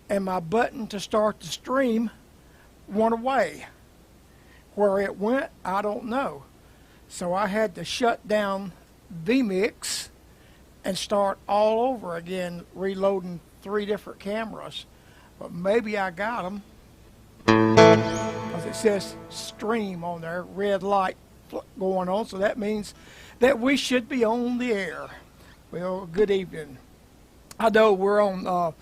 and my button to start the stream went away. Where it went, I don't know. So I had to shut down vMix and start all over again, reloading 3 different cameras. But maybe I got them, because it says stream on there, red light going on, so that means that we should be on the air. Well, good evening. I know we're on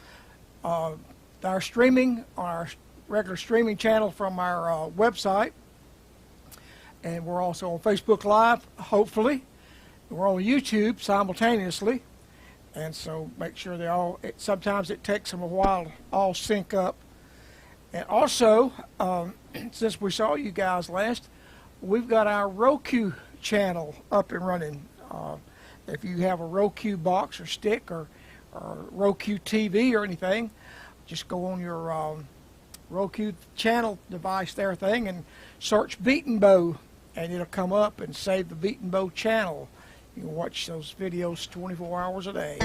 our streaming, on our regular streaming channel from our website, and we're also on Facebook Live, hopefully. We're on YouTube simultaneously, and so make sure they all, sometimes it takes them a while to all sync up. And also, since we saw you guys last, we've got our Roku channel up and running. If you have a Roku box or stick or Roku TV or anything, just go on your Roku channel device there thing and search Beaten Bow, and it'll come up and save the Beaten Bow channel. You can watch those videos 24 hours a day.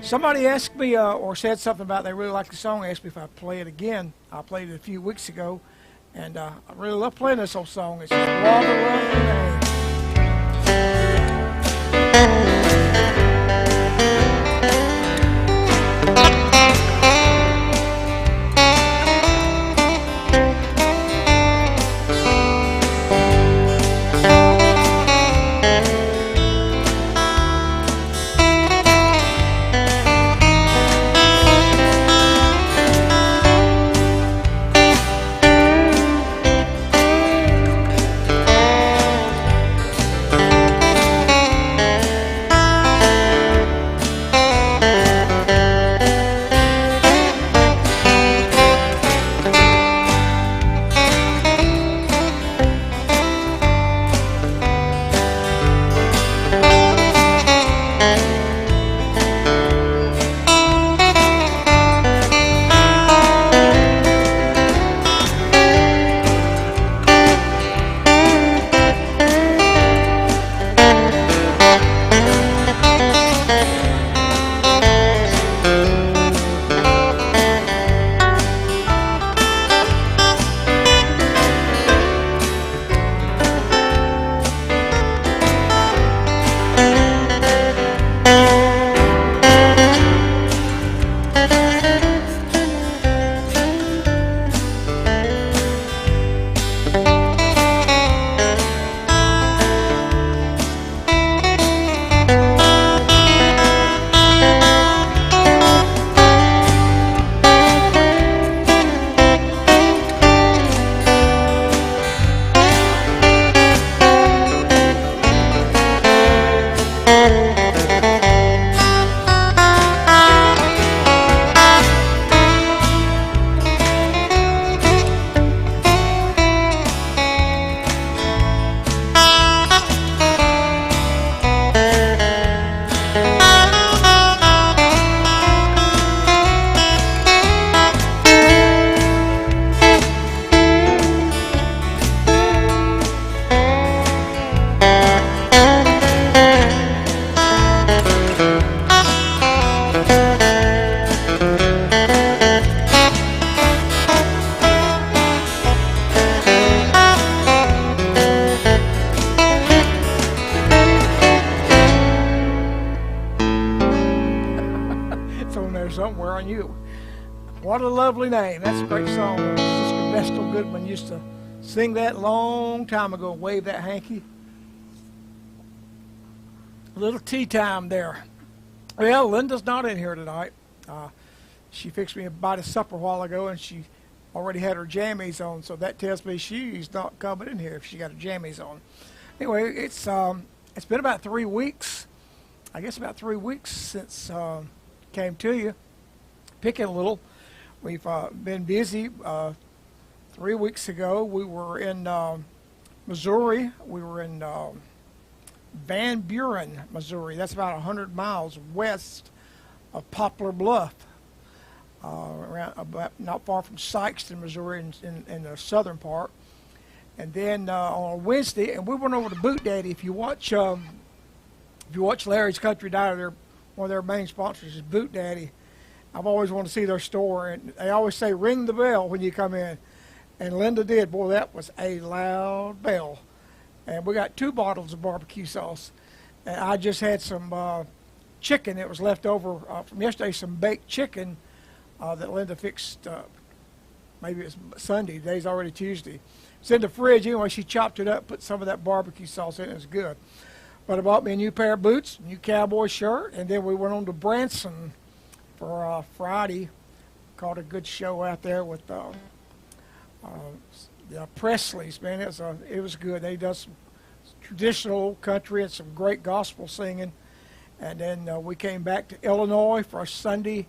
Somebody asked me or said something about they really like the song, asked me if I'd play it again. I played it a few weeks ago, and I really love playing this old song. It's just What a Lovely Name. Somewhere on you. What a Lovely Name. That's a great song. Sister Vestal Goodman used to sing that long time ago. Wave that hanky. A little tea time there. Well, Linda's not in here tonight. She fixed me a bite of supper a while ago, and she already had her jammies on, so that tells me she's not coming in here if she got her jammies on. Anyway, it's been about 3 weeks. I guess about 3 weeks since came to you. Picking a little. We've been busy. 3 weeks ago, we were in Missouri. We were in Van Buren, Missouri. That's about 100 miles west of Poplar Bluff, not far from Sikeston, Missouri, in the southern part. And then on a Wednesday, and we went over to Boot Daddy. If you watch Larry's Country Diner, one of their main sponsors is Boot Daddy. I've always wanted to see their store, and they always say ring the bell when you come in. And Linda did. Boy, that was a loud bell. And we got 2 bottles of barbecue sauce. And I just had some chicken that was left over from yesterday, some baked chicken that Linda fixed. Maybe it's Sunday. Today's already Tuesday. It's in the fridge anyway. She chopped it up, put some of that barbecue sauce in. It was good. But I bought me a new pair of boots, new cowboy shirt, and then we went on to Branson for Friday. Caught a good show out there with the Presleys. Man, it was good. They did some traditional country and some great gospel singing. And then we came back to Illinois for a Sunday,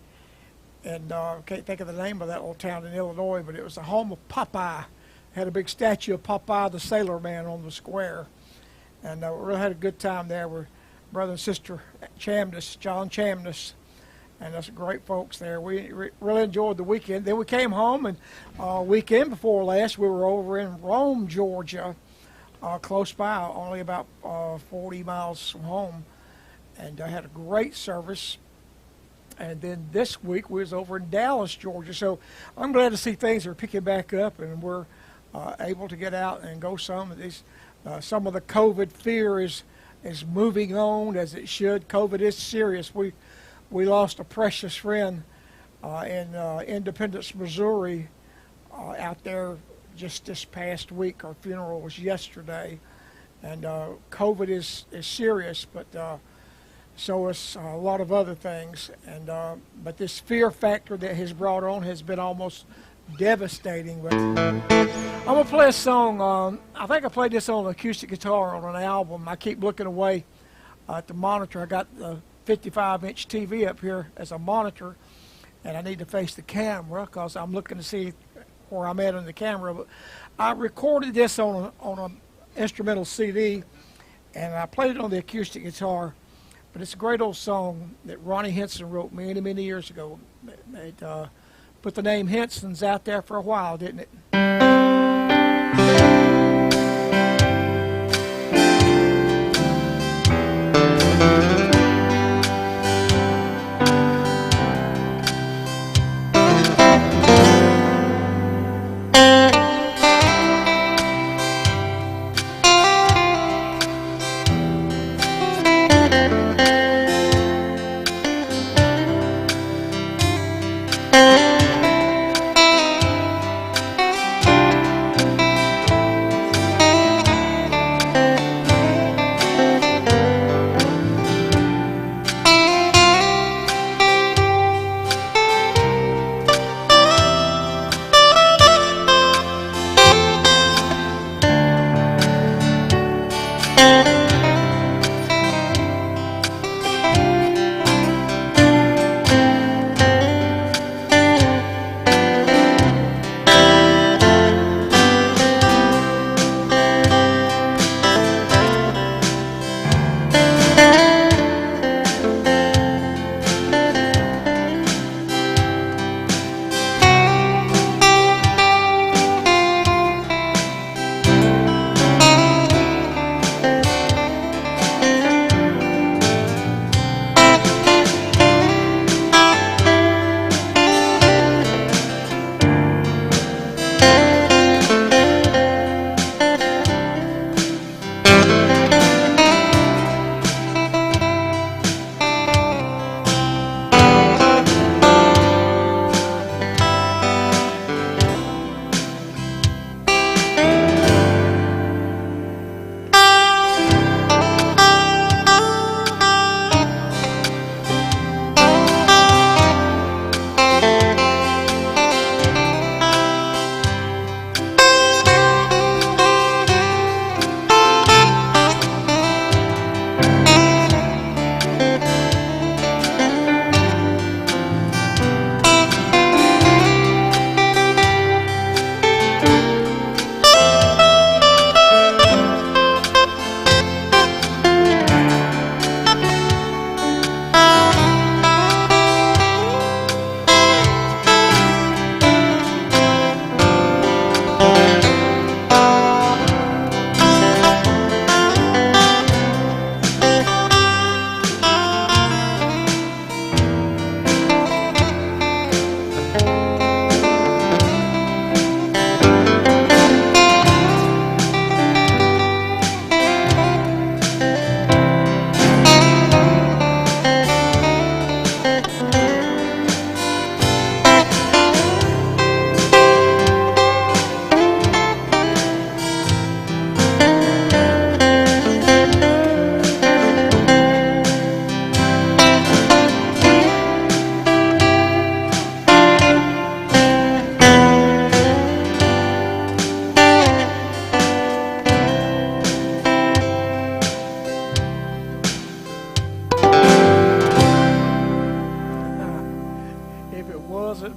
and I can't think of the name of that little town in Illinois, but it was the home of Popeye. Had a big statue of Popeye the Sailor Man on the square, and we really had a good time there. We're brother and sister Chamness, John Chamness, and that's great folks there. We really enjoyed the weekend. Then we came home, and weekend before last we were over in Rome, Georgia, close by, only about 40 miles from home, and I had a great service. And then this week we was over in Dallas, Georgia. So I'm glad to see things are picking back up, and we're able to get out and go some of these. Some of the COVID fear is moving on as it should. COVID is serious. We lost a precious friend in Independence, Missouri, out there just this past week. Our funeral was yesterday, and COVID is serious, but so is a lot of other things. And but this fear factor that has brought on has been almost devastating. But I'm gonna play a song. I think I played this on an acoustic guitar on an album. I keep looking away at the monitor. I got the 55-inch TV up here as a monitor, and I need to face the camera because I'm looking to see where I'm at on the camera. But I recorded this on an instrumental CD, and I played it on the acoustic guitar. But it's a great old song that Ronnie Henson wrote many, many years ago. It put the name Henson's out there for a while, didn't it?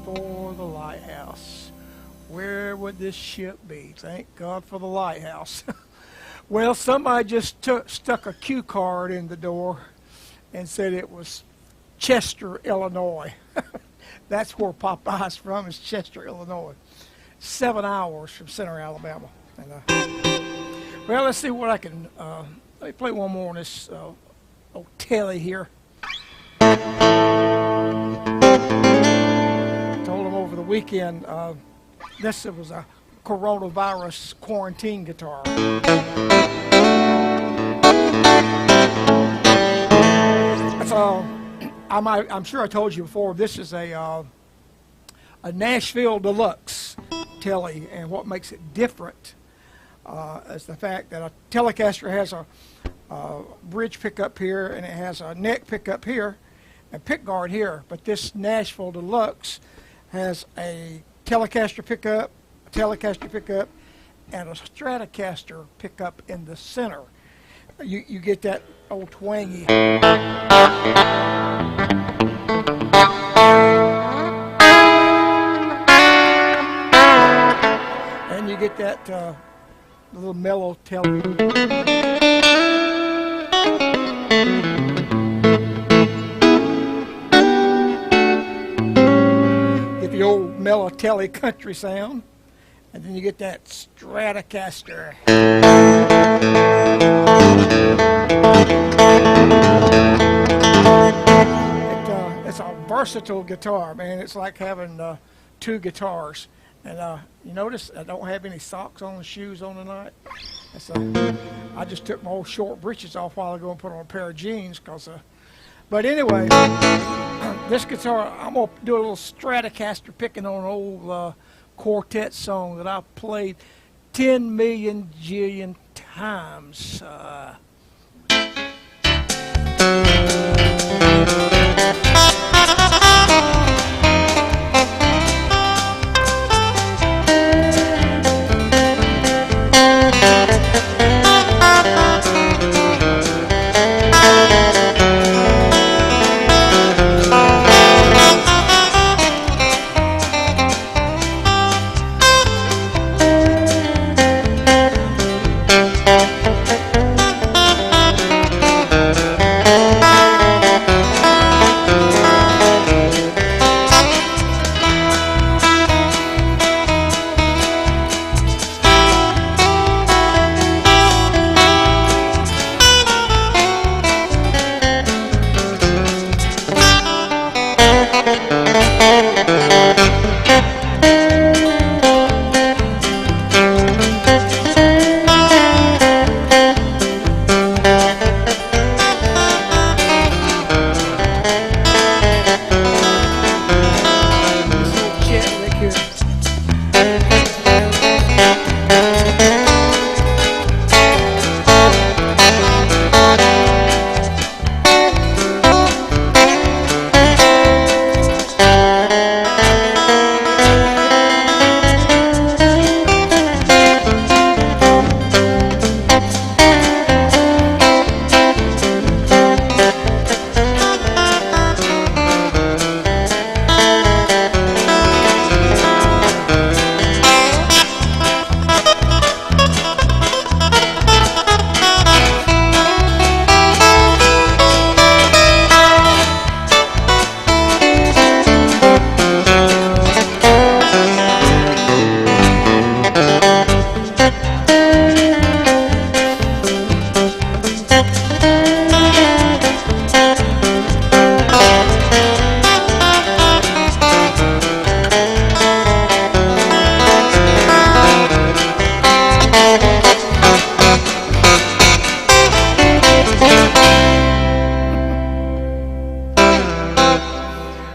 but for the lighthouse, where would this ship be? Thank God for the lighthouse. Well, somebody just stuck a cue card in the door and said it was Chester, Illinois. That's where Popeye's from, is Chester, Illinois. 7 hours from Center, Alabama. And, well, let's see what I can. Let me play one more on this old telly here. Told them over the weekend this was a coronavirus quarantine guitar. So I'm sure I told you before, this is a Nashville Deluxe telly, and what makes it different is the fact that a Telecaster has a bridge pickup here, and it has a neck pickup here, and pickguard here. But this Nashville Deluxe has a Telecaster pickup, and a Stratocaster pickup in the center. You get that old twangy. And you get that little mellow telly. Get the old mellow telly country sound. And then you get that Stratocaster. It's a versatile guitar, man. It's like having two guitars. And you notice I don't have any socks on, shoes on tonight. I just took my old short breeches off a while ago and put on a pair of jeans. But anyway, this guitar, I'm going to do a little Stratocaster picking on an old quartet song that I've played 10 million jillion times.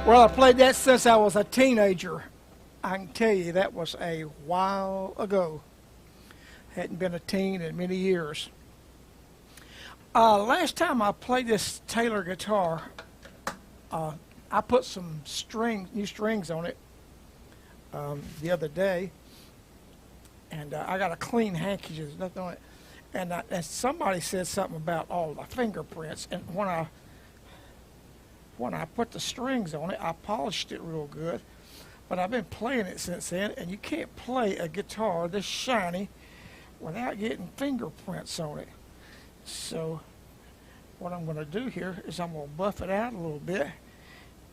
Well, I played that since I was a teenager. I can tell you that was a while ago. Hadn't been a teen in many years. Last time I played this Taylor guitar, I put some new strings on it the other day, and I got a clean hanky. There's nothing on it. And somebody said something about all the fingerprints, and when I put the strings on it, I polished it real good. but I've been playing it since then, and you can't play a guitar this shiny without getting fingerprints on it. So what I'm going to do here is I'm going to buff it out a little bit,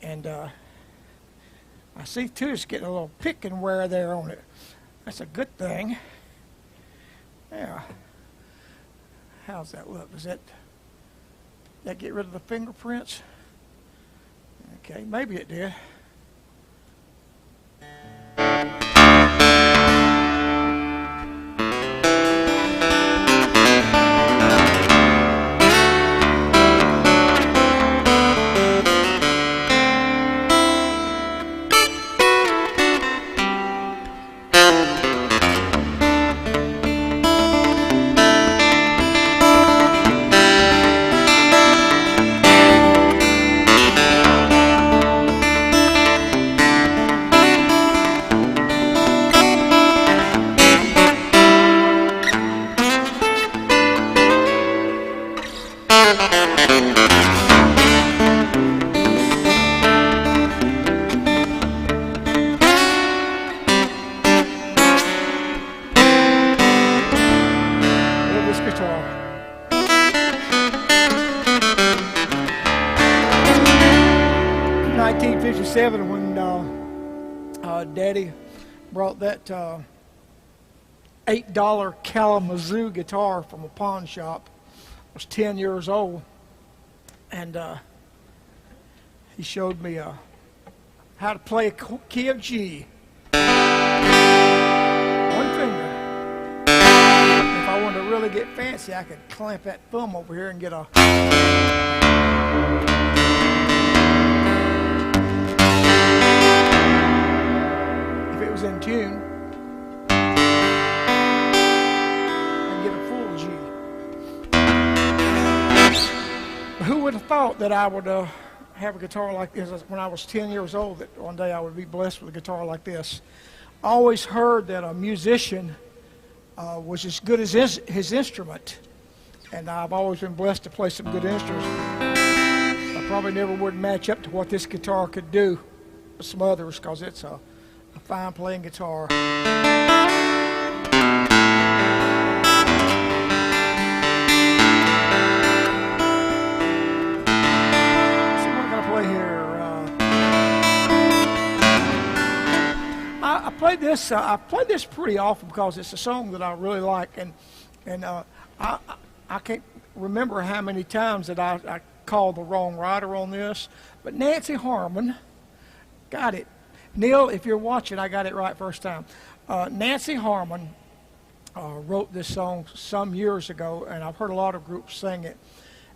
and I see too it's getting a little pick and wear there on it. That's a good thing. Yeah. How's that look? Does that get rid of the fingerprints? Okay, maybe it did. This guitar. 1957, when Daddy brought that $8 Kalamazoo guitar from a pawn shop. I was 10 years old, and he showed me how to play a key of G. One finger. If I wanted to really get fancy, I could clamp that thumb over here and get a... If it was in tune, and get a full G. Who would have thought that I would have a guitar like this when I was 10 years old, that one day I would be blessed with a guitar like this? I always heard that a musician was as good as his instrument, and I've always been blessed to play some good instruments. I probably never would match up to what this guitar could do with some others, because it's a fine playing guitar. I play this pretty often because it's a song that I really like, and I can't remember how many times that I called the wrong writer on this, but Nancy Harmon got it. Neil, if you're watching, I got it right first time. Nancy Harmon wrote this song some years ago, and I've heard a lot of groups sing it.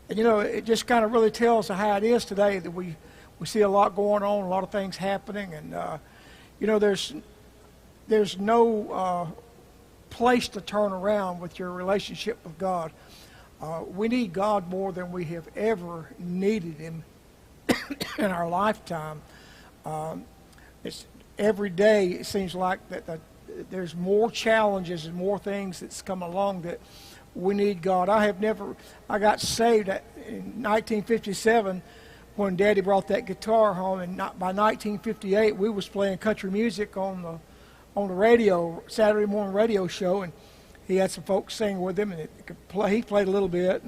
And you know, it just kind of really tells how it is today, that we see a lot going on, a lot of things happening, and you know, there's no place to turn around with your relationship with God. We need God more than we have ever needed Him in our lifetime. It's every day it seems like that there's more challenges and more things that's come along that we need God. I got saved in 1957 when Daddy brought that guitar home, and by 1958 we was playing country music on the radio, Saturday morning radio show, and he had some folks sing with him, and he played a little bit,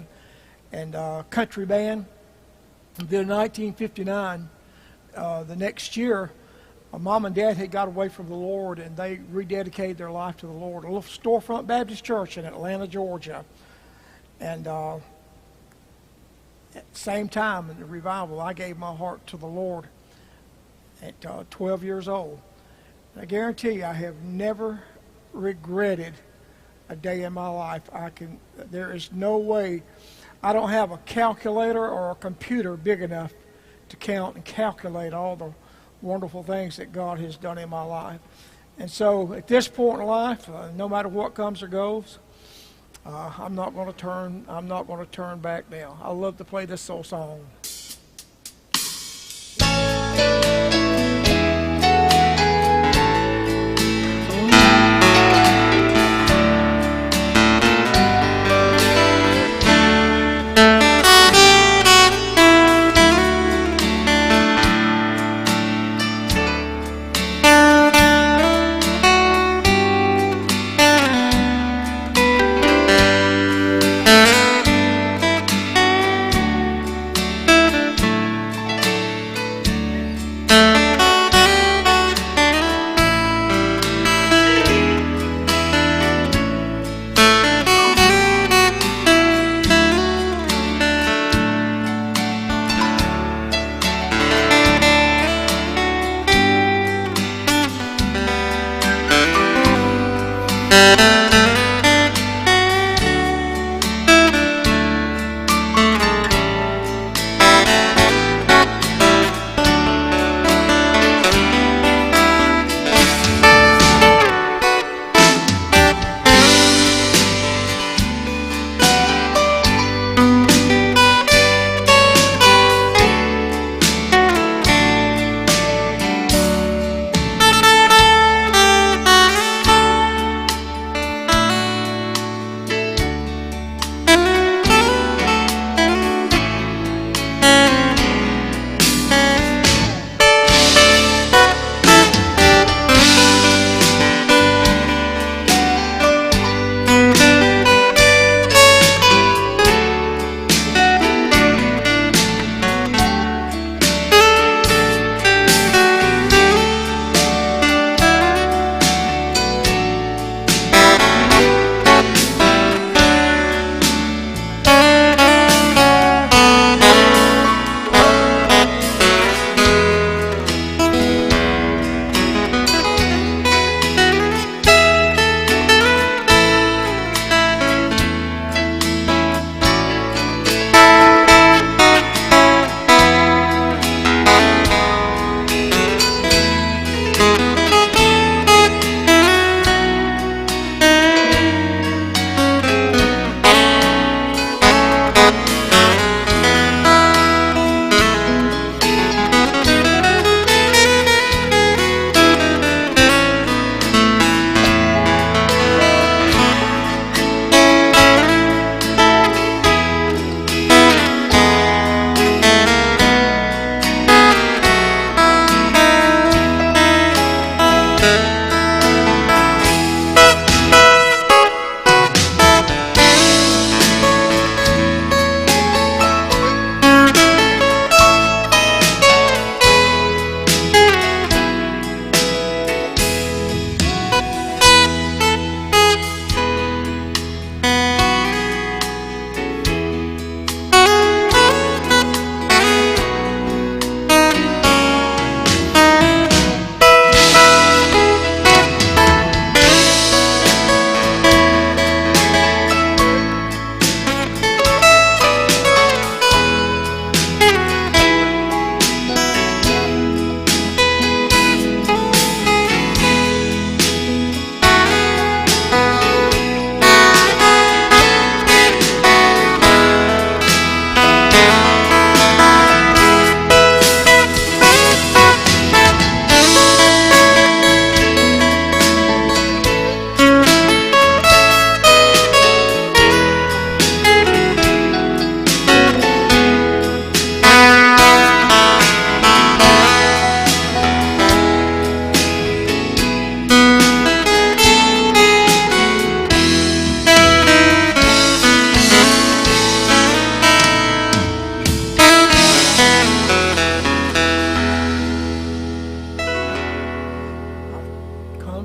and country band. And then in 1959, the next year, Mom and Dad had got away from the Lord, and they rededicated their life to the Lord. A little storefront Baptist church in Atlanta, Georgia. And at the same time in the revival, I gave my heart to the Lord at 12 years old. I guarantee you, I have never regretted a day in my life. There is no way. I don't have a calculator or a computer big enough to count and calculate all the wonderful things that God has done in my life. And so at this point in life, no matter what comes or goes, I'm not going to turn back now. I love to play this old song.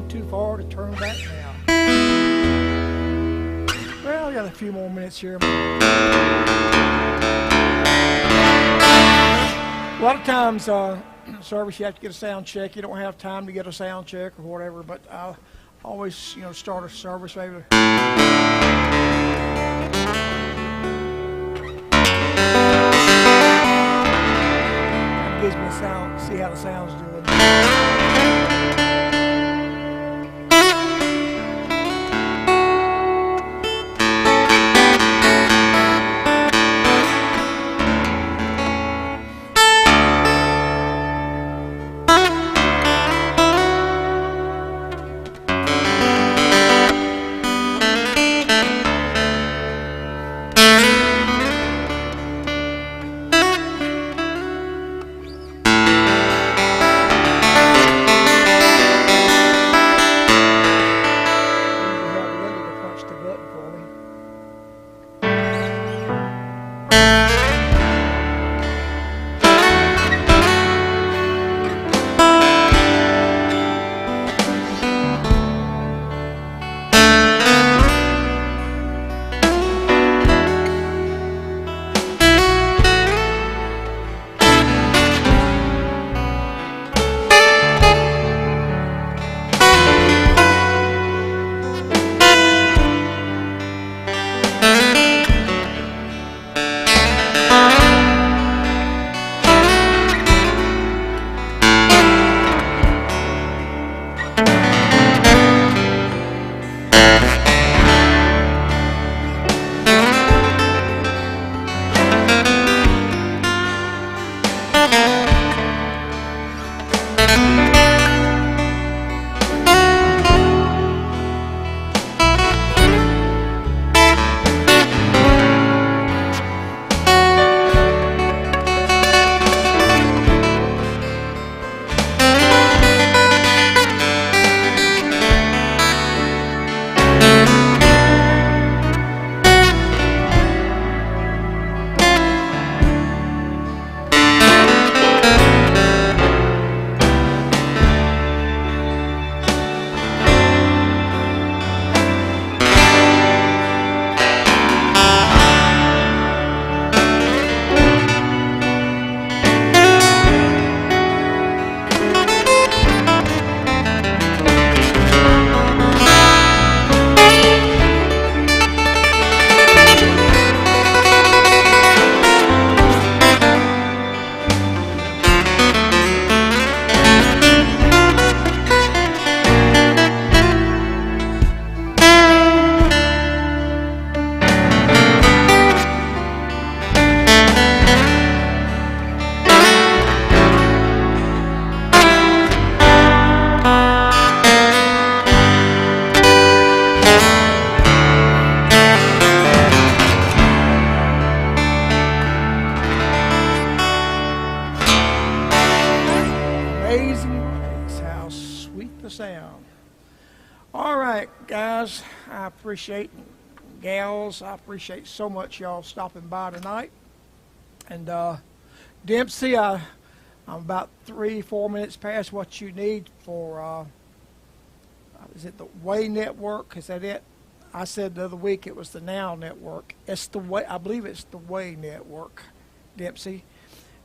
Too far to turn back now. Well, I got a few more minutes here. A lot of times, service, you have to get a sound check. You don't have time to get a sound check or whatever, but I'll always, start a service maybe. Gives me a sound, see how the sound's doing. sweet the sound. All right, guys, I appreciate, gals, I appreciate so much y'all stopping by tonight. And Dempsey, I'm about 3-4 minutes past what you need for, is it the Way Network? Is that it? I said the other week it was the Now Network. It's the Way, I believe it's the Way Network, Dempsey.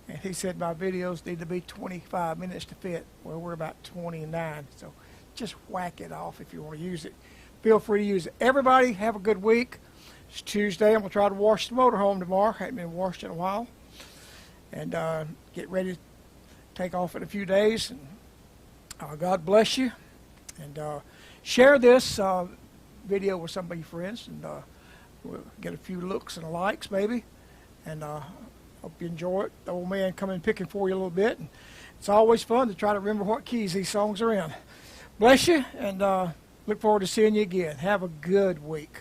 And he said my videos need to be 25 minutes to fit. Well, we're about 29, so just whack it off if you want to use it. Feel free to use it. Everybody, have a good week. It's Tuesday. I'm going to try to wash the motorhome tomorrow. Hadn't been washed in a while. And get ready to take off in a few days. And God bless you. And share this video with some of your friends. And we'll get a few looks and likes, maybe. And hope you enjoy it. The old man coming picking for you a little bit. And it's always fun to try to remember what keys these songs are in. Bless you, and look forward to seeing you again. Have a good week.